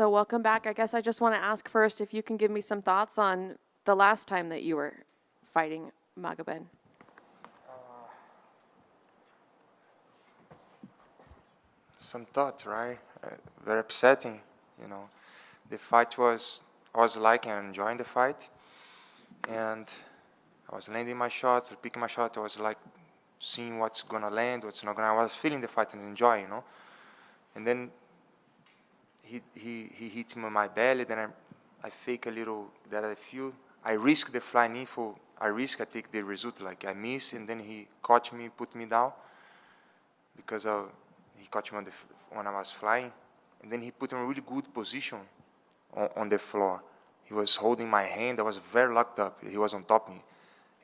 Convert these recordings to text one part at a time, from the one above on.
So welcome back. I guess I just want to ask first if you can give me some thoughts on the last time that you were fighting Magomed. Some thought, right? Very upsetting, you know. The fight I was liking and enjoying the fight, and I was landing my shots, picking my shot. I was like seeing what's gonna land, what's not gonna. I was feeling the fight and enjoying, you know. And then he hit me on my belly. Then I fake a little that I feel. I risk the flying knee for. I take the result. Like I miss, and then he caught me, put me down because he caught me when I was flying, and then he put me in a really good position on the floor. He was holding my hand. I was very locked up. He was on top of me.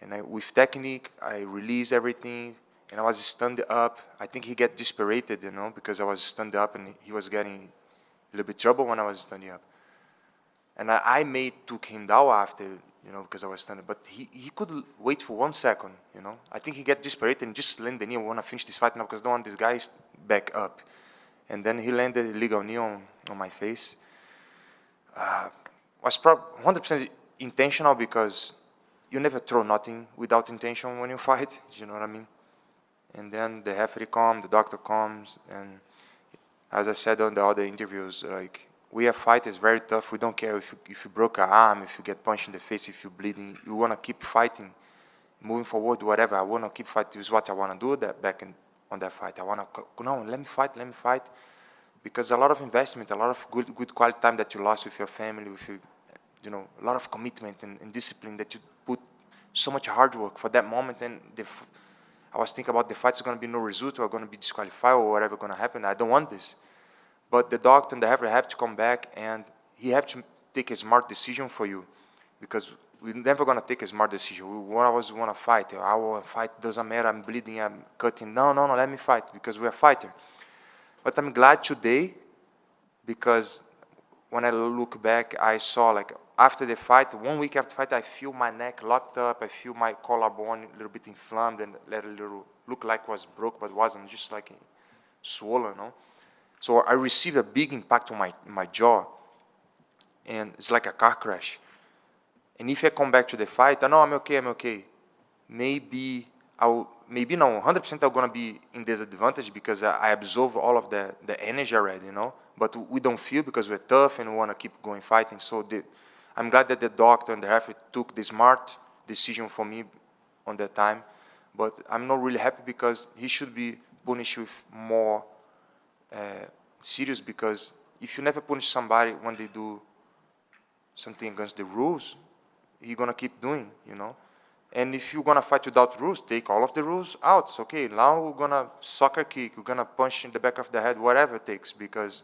And with technique, I released everything, and I was stunned up. I think he got dispirited, you know, because I was stunned up, and he was getting a little bit trouble when I was stunned up. And I took him down after, you know, because I was stunned. But he could wait for 1 second, you know. I think he got dispirited and just landed the knee. I want to finish this fight now because I don't want this guy back up. And then he landed a legal knee on my face. Was 100% intentional because you never throw nothing without intention when you fight, you know what I mean? And then the referee comes, the doctor comes, and as I said on the other interviews, like, we are fighters, very tough. We don't care if you broke an arm, if you get punched in the face, if you're bleeding. You want to keep fighting, moving forward, whatever. I want to keep fighting. This is what I want to do on that fight. I want to, no, let me fight. Because a lot of investment, a lot of good quality time that you lost with your family, with your, you know, a lot of commitment and discipline that you put so much hard work for that moment. And I was thinking about the fight's going to be no result, or going to be disqualified, or whatever going to happen. I don't want this. But the doctor and the referee have to come back, and he have to take a smart decision for you, because we're never going to take a smart decision. We always want to fight. I want to fight. Doesn't matter. I'm bleeding. I'm cutting. No. Let me fight because we're a fighter. But I'm glad today, because when I look back, I saw, like, after the fight, 1 week after the fight, I feel my neck locked up. I feel my collarbone a little bit inflamed and let a little look like it was broke, but it wasn't, just like swollen, no? So I received a big impact on my jaw, and it's like a car crash. And if I come back to the fight, I know I'm okay. Maybe no, 100% I'm gonna be in disadvantage because I absorb all of the energy already, you know. But we don't feel because we're tough and we want to keep going fighting. So I'm glad that the doctor and the referee took the smart decision for me on that time. But I'm not really happy because he should be punished with more serious, because if you never punish somebody when they do something against the rules, you're going to keep doing, you know. And if you're going to fight without rules, take all of the rules out. It's okay. Now we're going to soccer kick, we're going to punch in the back of the head, whatever it takes, because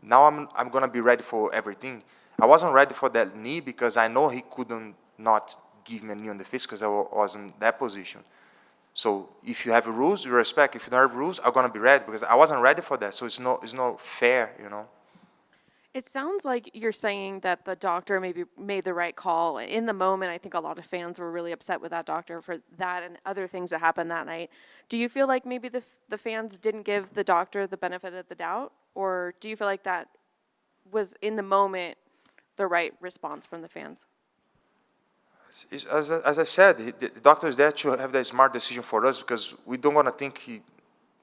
now I'm going to be ready for everything. I wasn't ready for that knee because I know he couldn't not give me a knee on the face because I was in that position. So if you have rules, you respect. If you don't have rules, I'm going to be ready because I wasn't ready for that. So it's not fair, you know. It sounds like you're saying that the doctor maybe made the right call. In the moment, I think a lot of fans were really upset with that doctor for that and other things that happened that night. Do you feel like maybe the fans didn't give the doctor the benefit of the doubt? Or do you feel like that was, in the moment, the right response from the fans? As I said, the doctor is there to have the smart decision for us because we don't want to think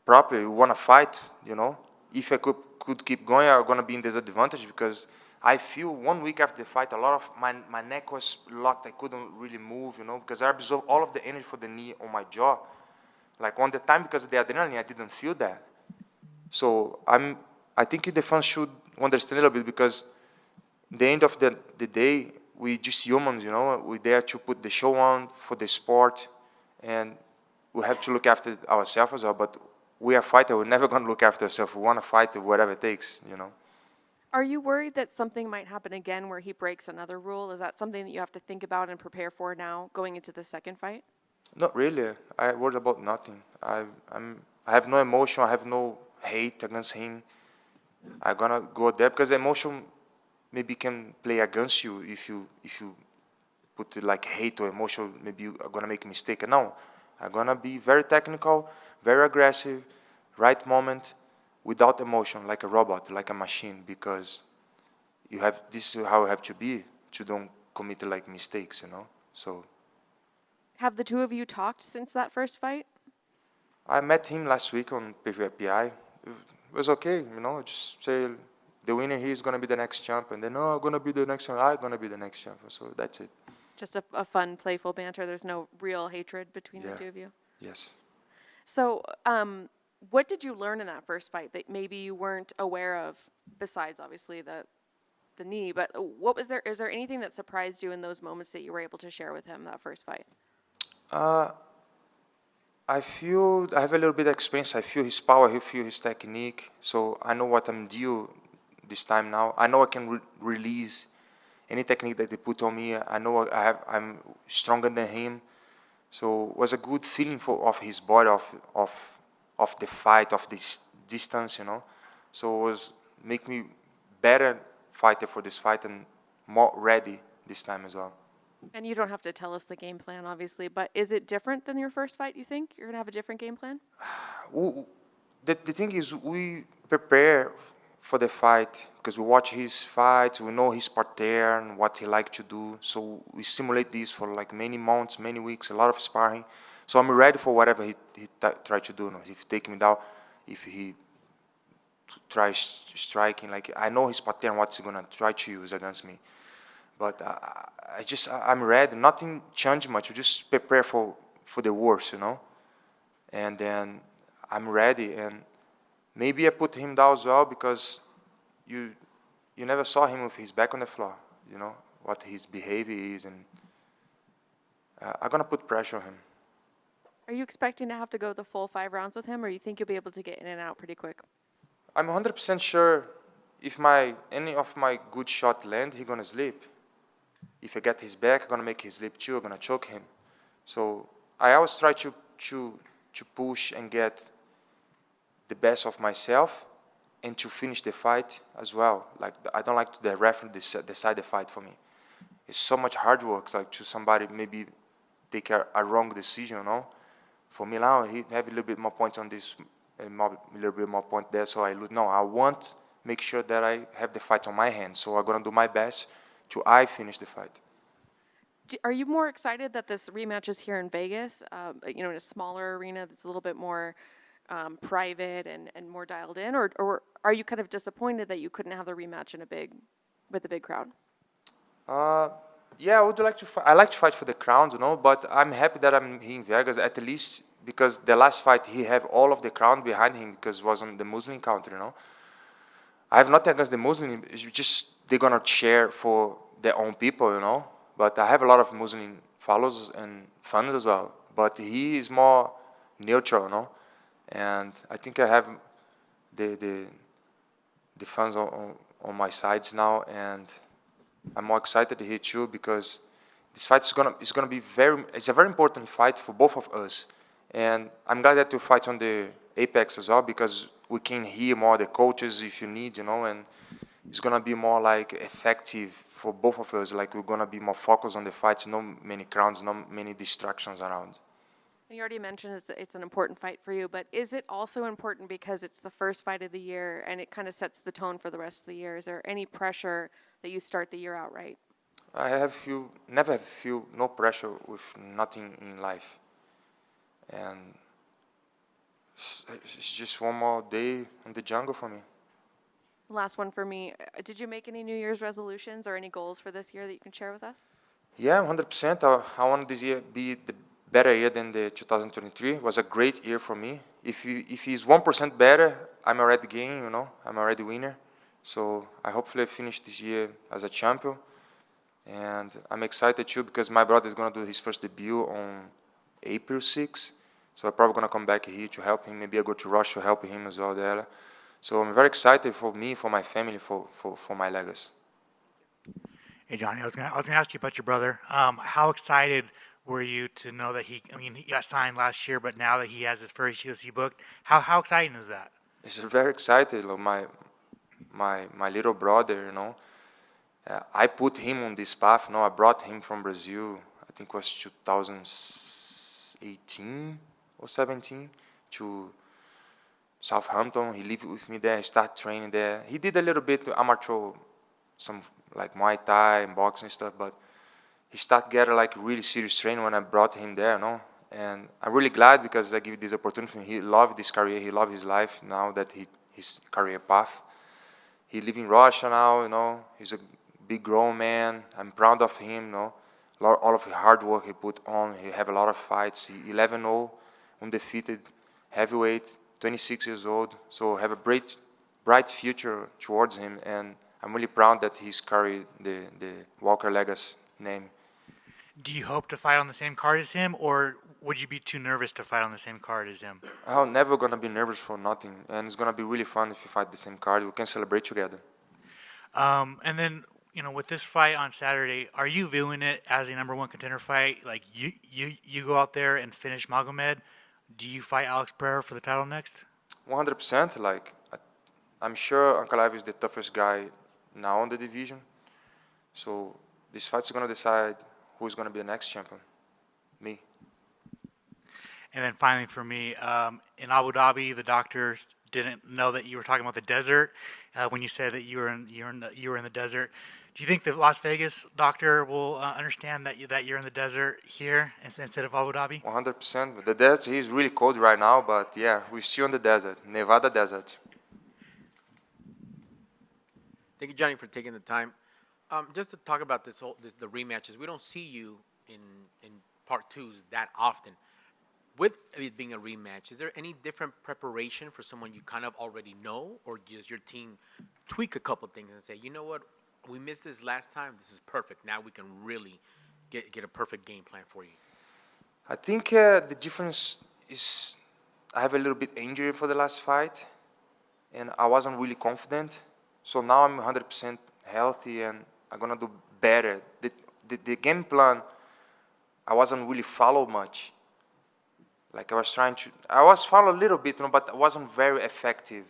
properly. We want to fight, you know. If I could keep going, I'm going to be in disadvantage because I feel 1 week after the fight, a lot of my neck was locked. I couldn't really move, you know, because I absorbed all of the energy for the knee on my jaw. Like on the time, because of the adrenaline, I didn't feel that. So I think the fans should understand a little bit because at the end of the day, we just humans, you know. We're there to put the show on for the sport, and we have to look after ourselves as well. But we are fighters. We're never going to look after ourselves. We want to fight whatever it takes, you know. Are you worried that something might happen again where he breaks another rule? Is that something that you have to think about and prepare for now going into the second fight? Not really. I worry about nothing. I have no emotion. I have no hate against him. I'm gonna go there because emotion maybe can play against you if you put it like hate or emotion. Maybe you are gonna make a mistake. No, I'm gonna be very technical, very aggressive, right moment, without emotion, like a robot, like a machine. Because this is how you have to be to don't commit like mistakes, you know. So Have the two of you talked since that first fight? I met him last week on PI. It was okay, you know. Just say the winner here is gonna be the next champ, and then no, I'm gonna be the next champ. I'm gonna be the next champ. So that's it. Just a fun, playful banter. There's no real hatred between the Yeah. two of you. Yes. So, what did you learn in that first fight that maybe you weren't aware of, besides obviously the knee? But what was there? Is there anything that surprised you in those moments that you were able to share with him that first fight? Uh, I feel I have a little bit of experience. I feel his power. I feel his technique. So I know what I'm due this time now. I know I can release any technique that they put on me. I know I'm stronger than him. So it was a good feeling of his body, of the fight, of this distance, you know. So it was make me better fighter for this fight and more ready this time as well. And you don't have to tell us the game plan, obviously, but is it different than your first fight, you think? You're going to have a different game plan? The thing is, we prepare for the fight because we watch his fights, we know his pattern, what he like to do. So we simulate this for like many months, many weeks, a lot of sparring. So I'm ready for whatever he try to do. You know, if he take me down, if he tries striking, like I know his pattern, what's he gonna try to use against me. But I'm ready. Nothing changed much. We just prepare for the worst, you know. And then I'm ready. And maybe I put him down as well because you never saw him with his back on the floor, you know, what his behavior is. And I'm going to put pressure on him. Are you expecting to have to go the full 5 rounds with him, or you think you'll be able to get in and out pretty quick? I'm 100% sure if any of my good shot land, he's going to sleep. If I get his back, I'm going to make his sleep too. I'm going to choke him. So I always try to push and get the best of myself and to finish the fight as well. Like I don't like the referee decide the fight for me. It's so much hard work, like to somebody maybe take a wrong decision, you know. For me now, he have a little bit more points on this, a little bit more point there, so I lose. No, I want make sure that I have the fight on my hands. So I'm gonna do my best to finish the fight. Are you more excited that this rematch is here in Vegas, in a smaller arena that's a little bit more private and more dialed in, or are you kind of disappointed that you couldn't have the rematch with a big crowd? Yeah, I would like to. I like to fight for the crown, you know. But I'm happy that I'm here in Vegas, at least because the last fight he have all of the crown behind him because it was on the Muslim country, you know. I have nothing against the Muslim. It's just they're gonna cheer for their own people, you know. But I have a lot of Muslim followers and fans as well. But he is more neutral, you know. And I think I have the fans on my sides now, and I'm more excited here too because this fight is gonna be it's a very important fight for both of us, and I'm glad that we fight on the Apex as well because we can hear more the coaches if you need, you know, and it's gonna be more like effective for both of us. Like we're gonna be more focused on the fights, no many crowds, no many distractions around. You already mentioned it's an important fight for you, but is it also important because it's the first fight of the year and it kind of sets the tone for the rest of the year? Is there any pressure that you start the year out right? I never feel no pressure with nothing in life, and it's just one more day in the jungle for me. Last one for me. Did you make any New Year's resolutions or any goals for this year that you can share with us? Yeah, 100%. I want this year be the better year than the 2023. It was a great year for me. If he's 1% better, I'm already gaining, you know. I'm already winner. So I hopefully finish this year as a champion. And I'm excited too because my brother is going to do his first debut on April 6th. So I'm probably going to come back here to help him. Maybe I go to Russia to help him as well there. So I'm very excited for me, for my family, for my legacy. Hey Johnny, I was gonna ask you about your brother. How excited were you to know that he got signed last year, but now that he has his first UFC booked, how exciting is that? It's very excited. Like my little brother, you know. I put him on this path. No, I brought him from Brazil. I think it was 2018 or 17 to Southampton. He lived with me there. He started training there. He did a little bit amateur some like Muay Thai and boxing stuff, but he started getting like really serious training when I brought him there, you know. And I'm really glad because I give this opportunity for him. He loved this career. He loved his life now that his career path. He lives in Russia now, you know. He's a big grown man. I'm proud of him, you know. All of the hard work he put on. He have a lot of fights. He 11-0, undefeated, heavyweight, 26 years old. So have a bright future towards him. And I'm really proud that he's carried the Walker legacy name. Do you hope to fight on the same card as him, or would you be too nervous to fight on the same card as him? I'm never going to be nervous for nothing. And it's going to be really fun if you fight the same card. We can celebrate together. And then, you know, with this fight on Saturday, are you viewing it as a #1 contender fight? Like, you go out there and finish Magomed. Do you fight Alex Pereira for the title next? 100%. Like, I'm sure Ankalaev is the toughest guy now in the division. So this fight's going to decide who's going to be the next champion. Me. And then finally for me, in Abu Dhabi, the doctor didn't know that you were talking about the desert when you said that you were in the desert. Do you think the Las Vegas doctor will understand that you're in the desert here instead of Abu Dhabi? 100%. The desert is really cold right now, but yeah, we're still in the desert, Nevada desert. Thank you, Johnny, for taking the time. Just to talk about the rematches, we don't see you in part twos that often. With it being a rematch, is there any different preparation for someone you kind of already know, or does your team tweak a couple things and say, you know what, we missed this last time, this is perfect, now we can really get a perfect game plan for you? I think the difference is I have a little bit injury for the last fight, and I wasn't really confident. So now I'm 100% healthy, and I'm going to do better. The game plan, I wasn't really follow much. Like I was follow a little bit, you know, but I wasn't very effective.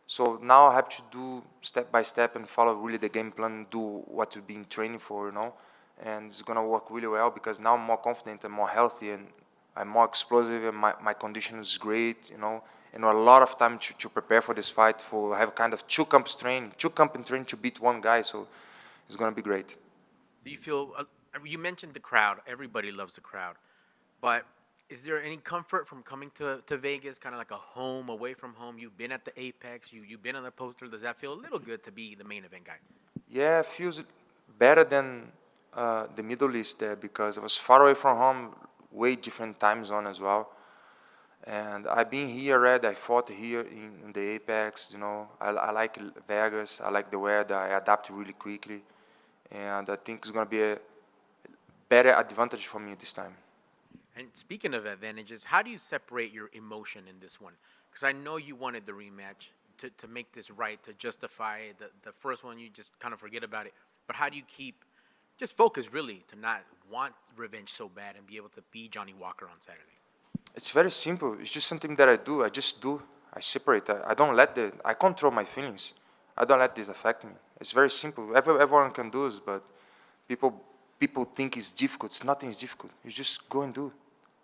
So now I have to do step by step and follow really the game plan, do what we've been training for, you know. And it's going to work really well because now I'm more confident and more healthy, and I'm more explosive, and my condition is great, you know. And a lot of time to prepare for this fight, for have kind of two camp training to beat one guy. So it's going to be great. Do you feel, you mentioned the crowd, everybody loves the crowd, but is there any comfort from coming to Vegas, kind of like a home, away from home? You've been at the Apex, you've been on the poster. Does that feel a little good to be the main event guy? Yeah, it feels better than the Middle East there because I was far away from home, way different time zone as well. And I've been here already. I fought here in the Apex, you know. I like Vegas. I like the weather. I adapt really quickly. And I think it's going to be a better advantage for me this time. And speaking of advantages, how do you separate your emotion in this one? Because I know you wanted the rematch to make this right, to justify the first one. You just kind of forget about it. But how do you keep just focus, really, to not want revenge so bad and be able to be Johnny Walker on Saturday? It's very simple. It's just something that I do. I just do. I separate. I don't let I control my feelings. I don't let this affect me. It's very simple. Everyone can do this, but people think it's difficult. Nothing is difficult. You just go and do.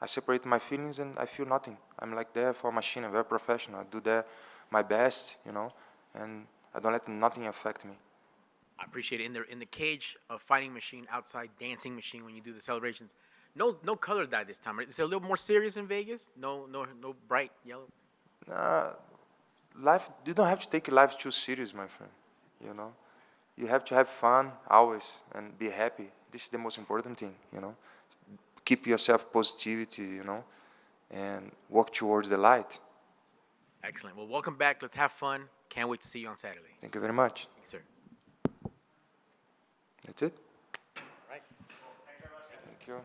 I separate my feelings and I feel nothing. I'm like there for a machine. I'm very professional. I do my best, you know, and I don't let nothing affect me. I appreciate it. In the cage, a fighting machine, outside dancing machine when you do the celebrations. No color dye this time, right? Is it a little more serious in Vegas? No bright yellow? Life, you don't have to take life too serious, my friend, you know. You have to have fun always and be happy. This is the most important thing, you know. Keep yourself positivity, you know, and work towards the light. Excellent. Well, welcome back. Let's have fun. Can't wait to see you on Saturday. Thank you very much. Thanks, sir. That's it. All right. Thank you.